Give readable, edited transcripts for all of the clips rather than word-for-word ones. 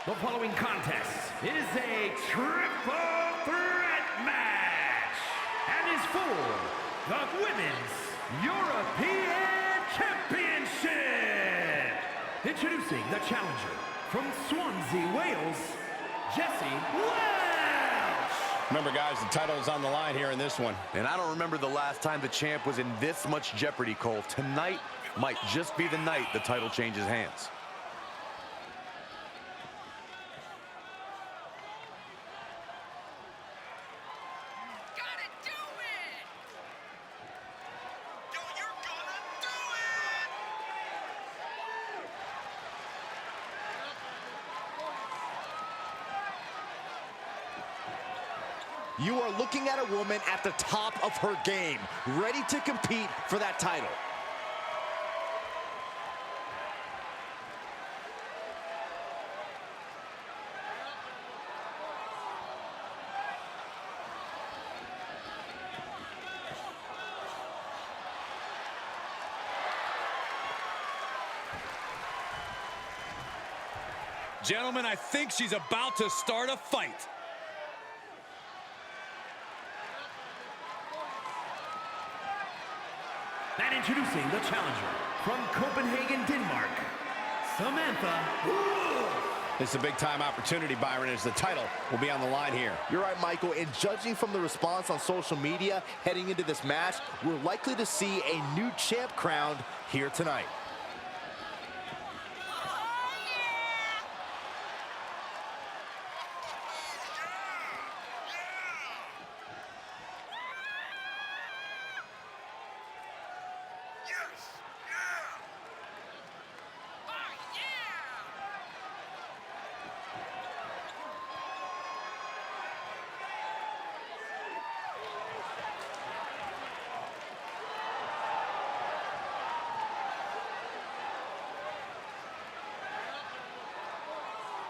The following contest is a triple threat match and is for the Women's European Championship. Introducing the challenger from Swansea, Wales, Jessie Welch. Remember, guys, the title is on the line here in this one. And I don't remember the last time the champ was in this much jeopardy, Cole. Tonight might just be the night the title changes hands. You are looking at a woman at the top of her game, ready to compete for that title. Gentlemen, I think she's about to start a fight. And introducing the challenger from Copenhagen, Denmark, Samantha. This is a big-time opportunity, Byron, as the title will be on the line here. You're right, Michael, and judging from the response on social media heading into this match, we're likely to see a new champ crowned here tonight.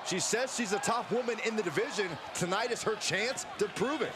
She says she's the top woman in the division. Tonight is her chance to prove it.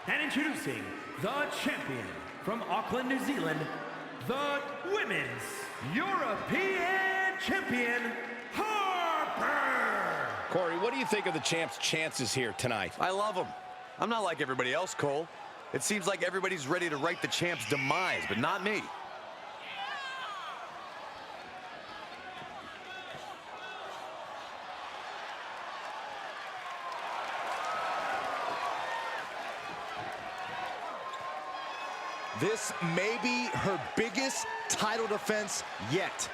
And introducing the champion from Auckland, New Zealand, the Women's European Champion, Harper. Corey, what do you think of the champ's chances here tonight? I love him. I'm not like everybody else, Cole. It seems like everybody's ready to write the champ's demise, but not me. This may be her biggest title defense yet.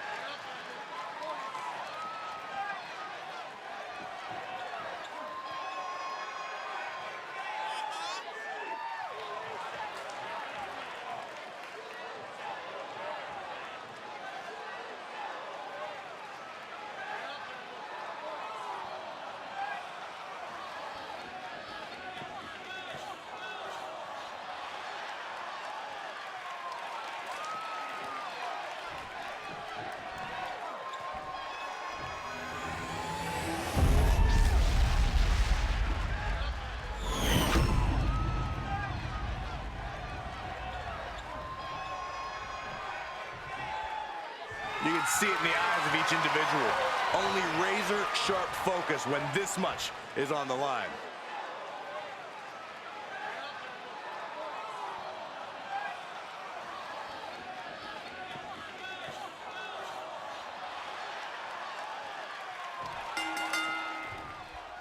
You can see it in the eyes of each individual. Only razor-sharp focus when this much is on the line.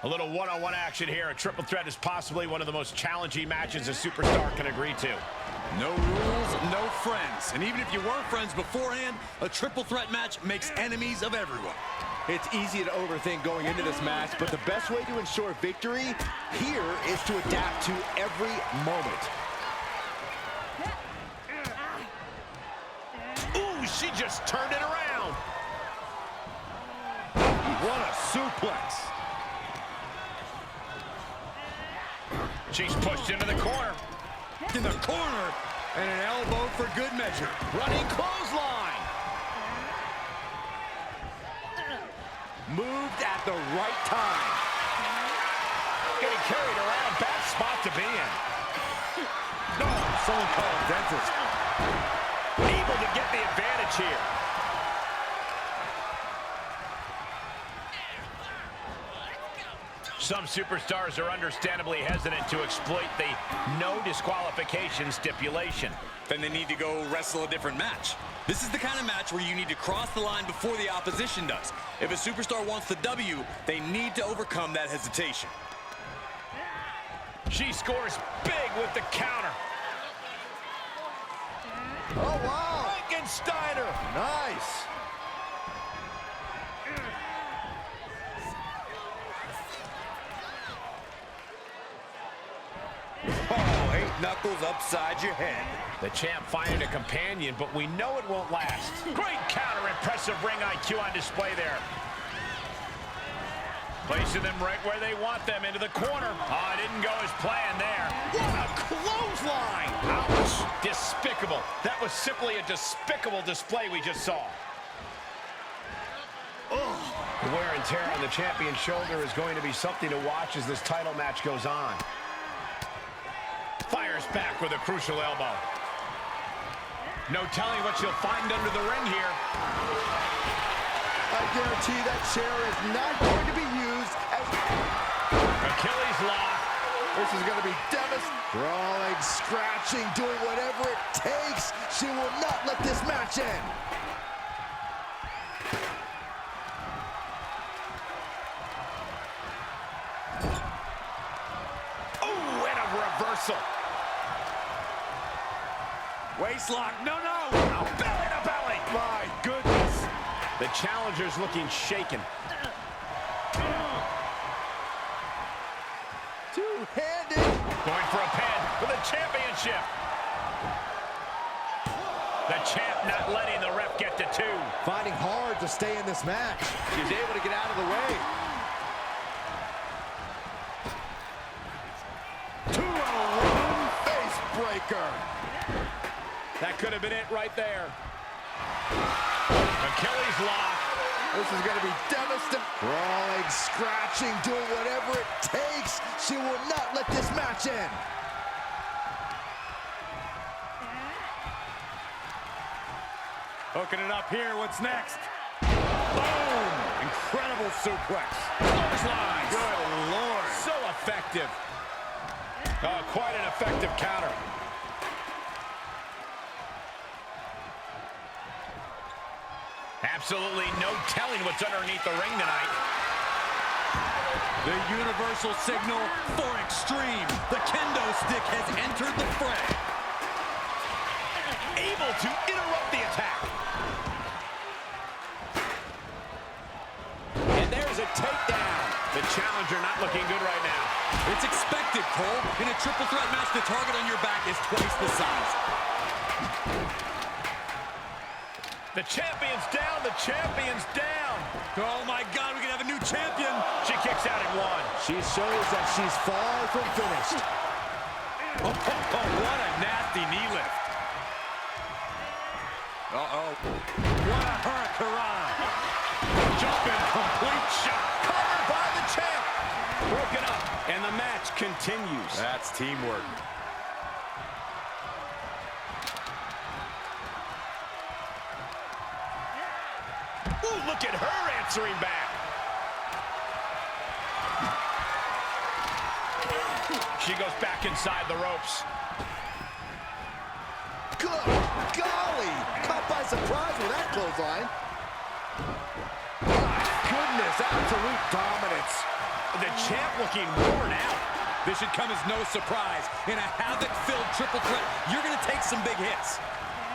A little one-on-one action here. A triple threat is possibly one of the most challenging matches a superstar can agree to. No rules, no friends. And even if you weren't friends beforehand, a triple threat match makes enemies of everyone. It's easy to overthink going into this match, but the best way to ensure victory here is to adapt to every moment. Ooh, she just turned it around. What a suplex. She's pushed into the corner. In the corner, and an elbow for good measure. Running clothesline. Moved at the right time. Getting carried around. Bad spot to be in. No, someone call a dentist. Able to get the advantage here. Some superstars are understandably hesitant to exploit the no disqualification stipulation. Then they need to go wrestle a different match. This is the kind of match where you need to cross the line before the opposition does. If a superstar wants the W, they need to overcome that hesitation. She scores big with the counter. Oh, wow. Frankensteiner. Nice. Oh, 8 knuckles upside your head. The champ finding a companion, but we know it won't last. Great counter, impressive ring IQ on display there. Placing them right where they want them, into the corner. Oh, it didn't go as planned there. What a clothesline! Ouch! Despicable. That was simply a despicable display we just saw. The wear and tear on the champion's shoulder is going to be something to watch as this title match goes on. Fires back with a crucial elbow. No telling what she'll find under the ring here. I guarantee that chair is not going to be used as... Achilles lock. This is going to be devastating. Crawling, scratching, doing whatever it takes. She will not let this match end. Oh, and a reversal. Waistlock, no. Belly to belly. My goodness. The challenger's looking shaken. Two-handed. Going for a pin for the championship. The champ not letting the ref get to 2. Finding hard to stay in this match. She's able to get out of the way. 2-on-1 face breaker. That could have been it right there. Achilles lock. This is going to be devastating. Crawling, scratching, doing whatever it takes. She will not let this match end. Hooking it up here, what's next? Boom! Incredible suplex. Clothesline. Good Lord. So effective. Oh, quite an effective counter. Absolutely no telling what's underneath the ring tonight. The universal signal for extreme. The kendo stick has entered the fray. Able to interrupt the attack. And there's a takedown. The challenger not looking good right now. It's expected, Cole. In a triple threat match, the target on your back is twice the size. The champion's down. The champion's down. Oh, my God, we can have a new champion. She kicks out at 1. She shows that she's far from finished. Oh, what a nasty knee lift. Uh-oh. What a hurricane. Jumping complete shot. Covered by the champ. Broken up. And the match continues. That's teamwork. Ooh, look at her answering back. She goes back inside the ropes. Good golly! Caught by surprise with that clothesline. My goodness, absolute dominance. The champ looking worn out. This should come as no surprise. In a havoc-filled triple threat, you're going to take some big hits.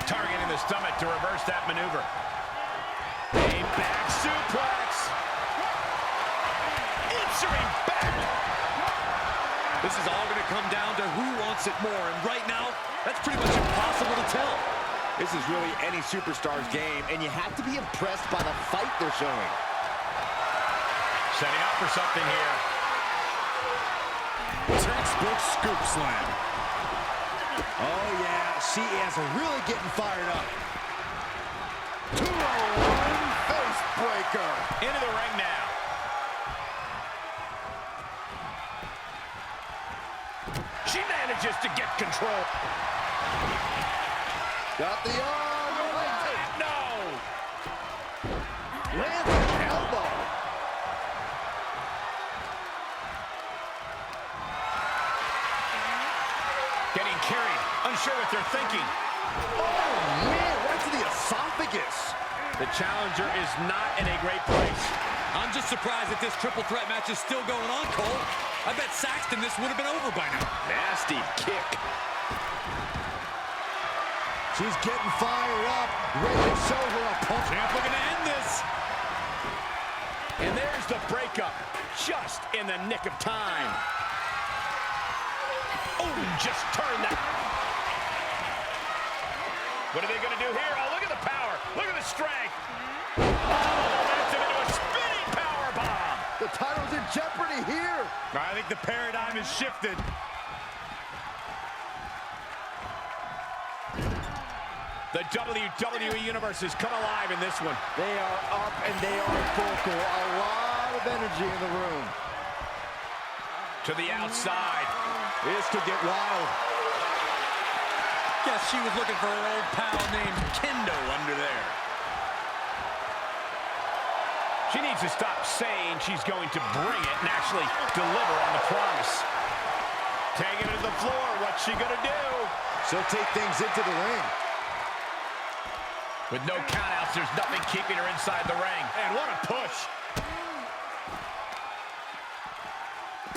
Targeting the stomach to reverse that maneuver. A back suplex. Answering back. This is all going to come down to who wants it more. And right now, that's pretty much impossible to tell. This is really any superstar's game, and you have to be impressed by the fight they're showing. Setting up for something here. Textbook scoop slam. Oh, yeah, she is really getting fired up. 2-1 face breaker. Into the ring now. She manages to get control. Got the arm. No! Lands an elbow. Getting carried. Unsure what they're thinking. Oh, man, right to the esophagus. The challenger is not in a great place. I'm just surprised that this triple threat match is still going on, Cole. I bet Saxton this would have been over by now. Nasty kick. She's getting fired up, ready to show her opponent. Champ looking to end this. And there's the breakup, just in the nick of time. Oh, just turn that. What are they going to do here? Oh, look at the power. Look at the strength. Oh, that's him into a spinning power bomb. The title's in jeopardy here. I think the paradigm has shifted. The WWE Universe has come alive in this one. They are up and they are vocal. A lot of energy in the room. To the outside. This could get wild. Guess she was looking for her old pal named Kendo under there. She needs to stop saying she's going to bring it and actually deliver on the promise. Taking it to the floor. What's she going to do? She'll take things into the ring. With no countouts, there's nothing keeping her inside the ring. And what a push.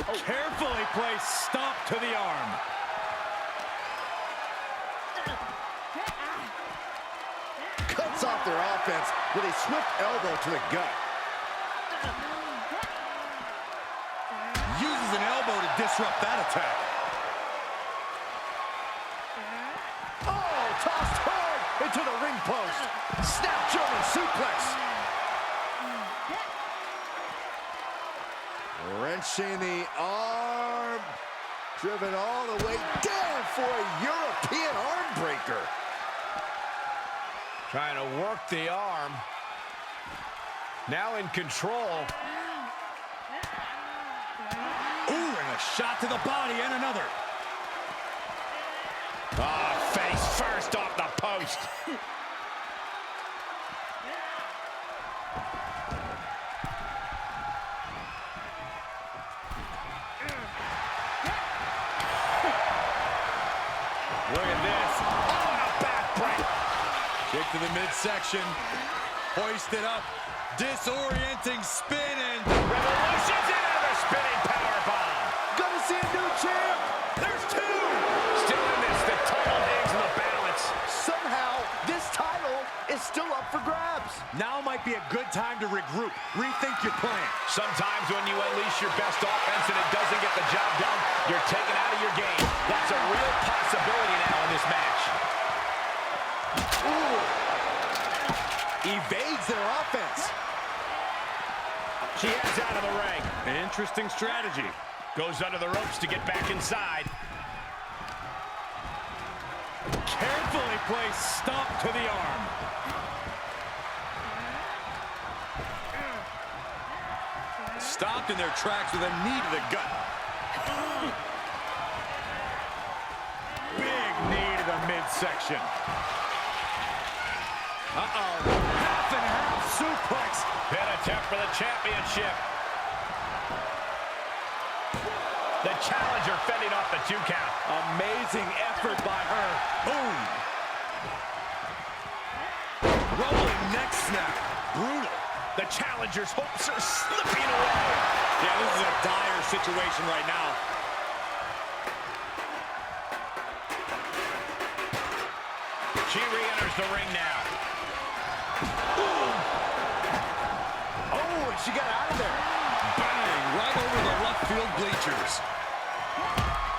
Oh. Carefully placed stomp to the arm. Cuts off their offense with a swift elbow to the gut. Uses an elbow to disrupt that attack. Oh, tossed hard into the ring post. Snap German suplex. Wrenching the arm. Driven all the way down for a European arm breaker. Trying to work the arm. Now in control. Ooh, and a shot to the body and another. Oh, face first off the post. Look at this. Oh, a back break. Kick to the midsection. Hoisted up. Disorienting spin and Revolution's into the spinning powerbomb. Gonna see a new champ. There's two. Still in this, the title hangs in the balance. Somehow, this title is still up for grabs. now might be a good time to regroup. Rethink your plan. Sometimes when you unleash your best offense and it doesn't get the job done, you're taken out of your game. That's a real possibility now in this match. Ooh. Evades their offense. She heads out of the ring. Interesting strategy. Goes under the ropes to get back inside. Carefully placed stomp to the arm. Stopped in their tracks with a knee to the gut. Big knee to the midsection. Uh-oh. Half and half suplex. Pin attempt for the championship. The challenger fending off the 2 count. Amazing effort by her. Boom. Rolling neck snap. Brutal. The challenger's hopes are slipping away. Yeah, this is a dire situation right now. She re-enters the ring now. Oh, and she got out of there. Bang! Right over the left field bleachers.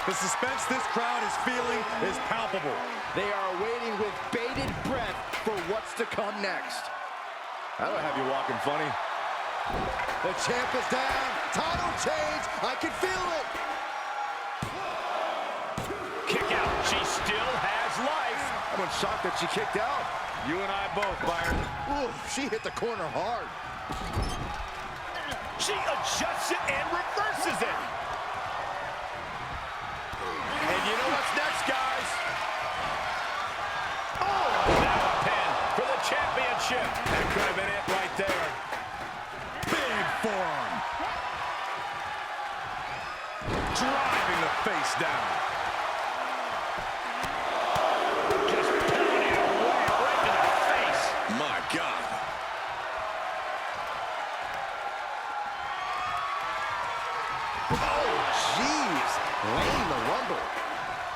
The suspense this crowd is feeling is palpable. They are waiting with bated breath for what's to come next. That'll have you walking funny. The champ is down. Title change. I can feel it. Kick out. She still has life. I'm shocked that she kicked out. You and I both, Byron. Ooh, she hit the corner hard. She adjusts it and reverses it. And you know what's next, guys? Oh, now a pin for the championship. That could have been it right there. Big forearm. Driving the face down. Just pounding away right to the face. My God. Oh, jeez. Laying the rumble.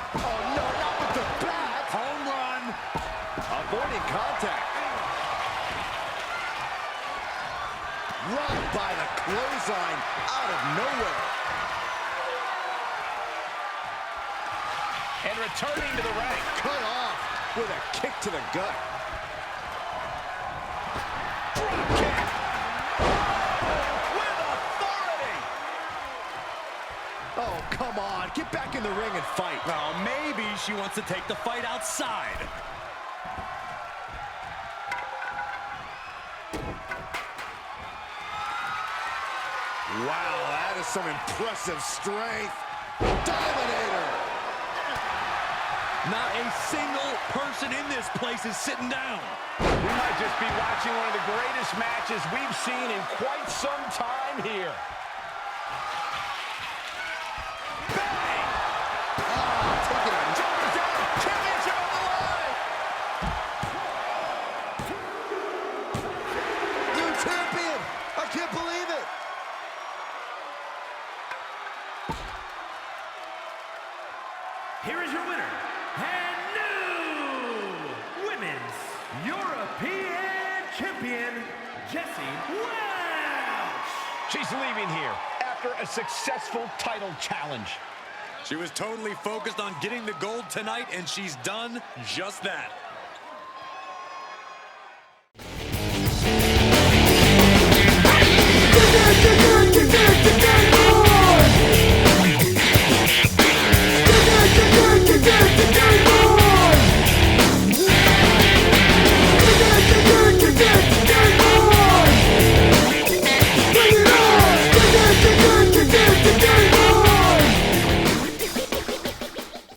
Oh, no, not with the bat. Home run. Avoiding contact. Right by the clothesline out of nowhere. And returning to the ring. Cut off with a kick to the gut. Drop kick. With authority. Oh, come on. Get back in the ring and fight. Well, maybe she wants to take the fight outside. Wow, that is some impressive strength. Dominator. Not a single person in this place is sitting down. We might just be watching one of the greatest matches we've seen in quite some time here. Bang! Taking a Shoulders down. Championship on the line. new champion. I can't believe it. Here is your winner, and new Women's European Champion, Jessie Welch. She's leaving here after a successful title challenge. She was totally focused on getting the gold tonight, and she's done just that.